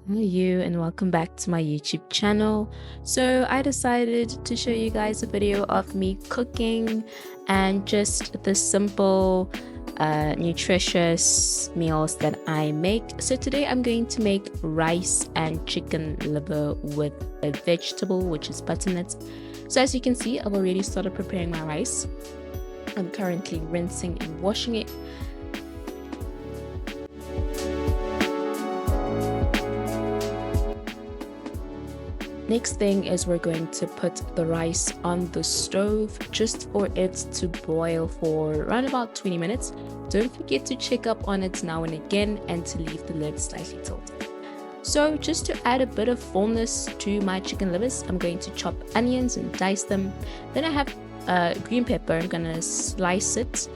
Hi you and welcome back to my YouTube channel. So I decided to show you guys a video of me cooking and just the simple nutritious meals that I make. So today I'm going to make rice and chicken liver with a vegetable which is butternut. So as you can see, I've already started preparing my rice. I'm currently rinsing and washing it. Next thing is we're going to put the rice on the stove just for it to boil for around about 20 minutes. Don't forget to check up on it now and again and to leave the lid slightly tilted. So just to add a bit of fullness to my chicken livers, I'm going to chop onions and dice them. Then I have green pepper. I'm going to slice it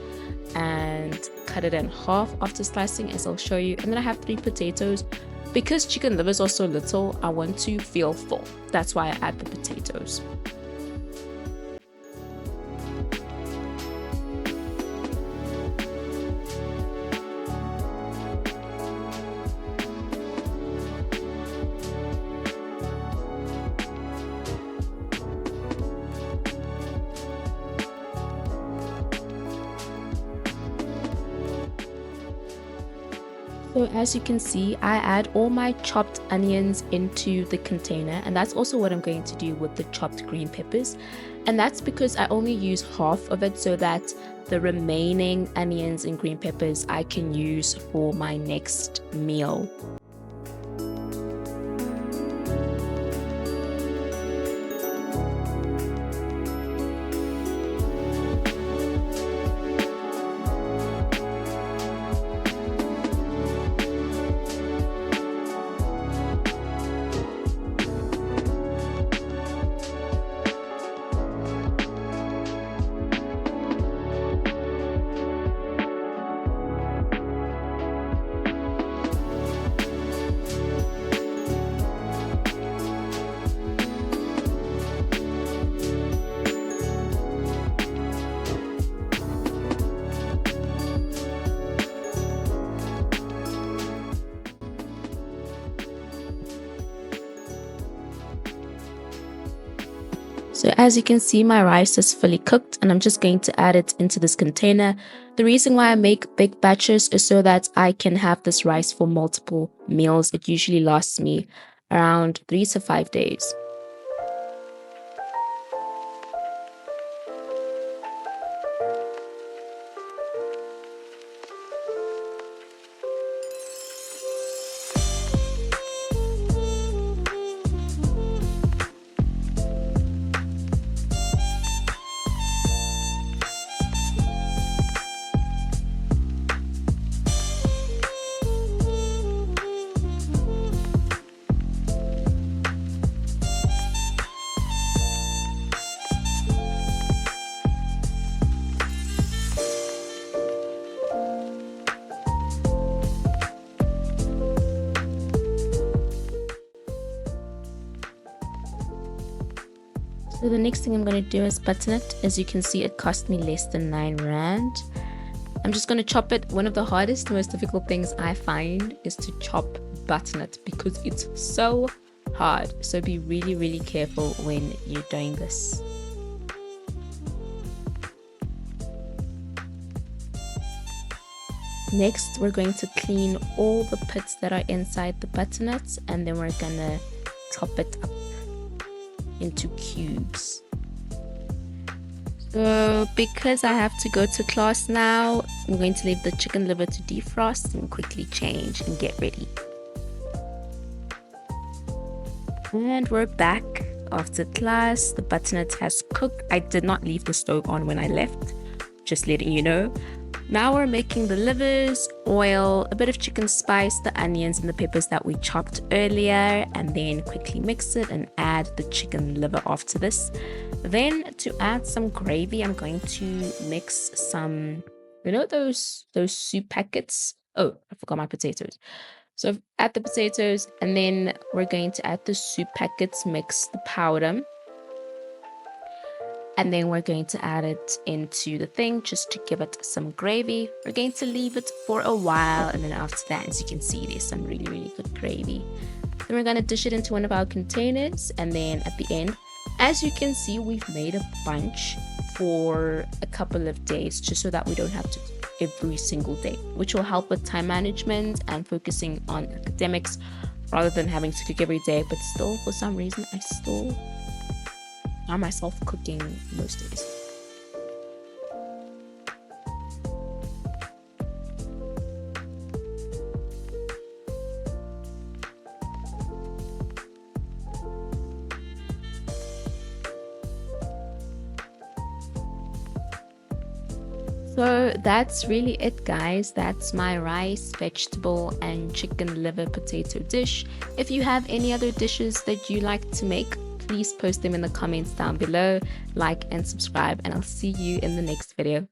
and cut it in half after slicing, as I'll show you. And then I have 3 potatoes. Because chicken livers are so little, I want to feel full. That's why I add the potatoes. So as you can see, I add all my chopped onions into the container, and that's also what I'm going to do with the chopped green peppers. And that's because I only use half of it so that the remaining onions and green peppers I can use for my next meal. So as you can see, my rice is fully cooked and I'm just going to add it into this container. The reason why I make big batches is so that I can have this rice for multiple meals. It usually lasts me around 3 to 5 days. So the next thing I'm going to do is butternut. As you can see, it cost me less than 9 rand. I'm just going to chop it. One of the hardest, most difficult things I find is to chop butternut because it's so hard. So be really, really careful when you're doing this. Next, we're going to clean all the pits that are inside the butternuts, and then we're going to chop it up into cubes. So because I have to go to class now, I'm going to leave the chicken liver to defrost and quickly change and get ready. And we're back after class. The butternut has cooked. I did not leave the stove on when I left, just letting you know. Now we're making the livers, oil, a bit of chicken spice, the onions and the peppers that we chopped earlier, and then quickly mix it and add the chicken liver after this. Then to add some gravy, I'm going to mix some, you know, those soup packets. Oh, I forgot my potatoes. So add the potatoes, and then we're going to add the soup packets, mix the powder. And then we're going to add it into the thing just to give it some gravy. We're going to leave it for a while, and then after that, as you can see, there's some really, really good gravy. Then we're going to dish it into one of our containers, and then at the end, as you can see, we've made a bunch for a couple of days just so that we don't have to every single day, which will help with time management and focusing on academics rather than having to cook every day. But still, for some reason, I still find myself cooking most days. So that's really it, guys. That's my rice, vegetable, and chicken liver potato dish. If you have any other dishes that you like to make, please post them in the comments down below. Like and subscribe, and I'll see you in the next video.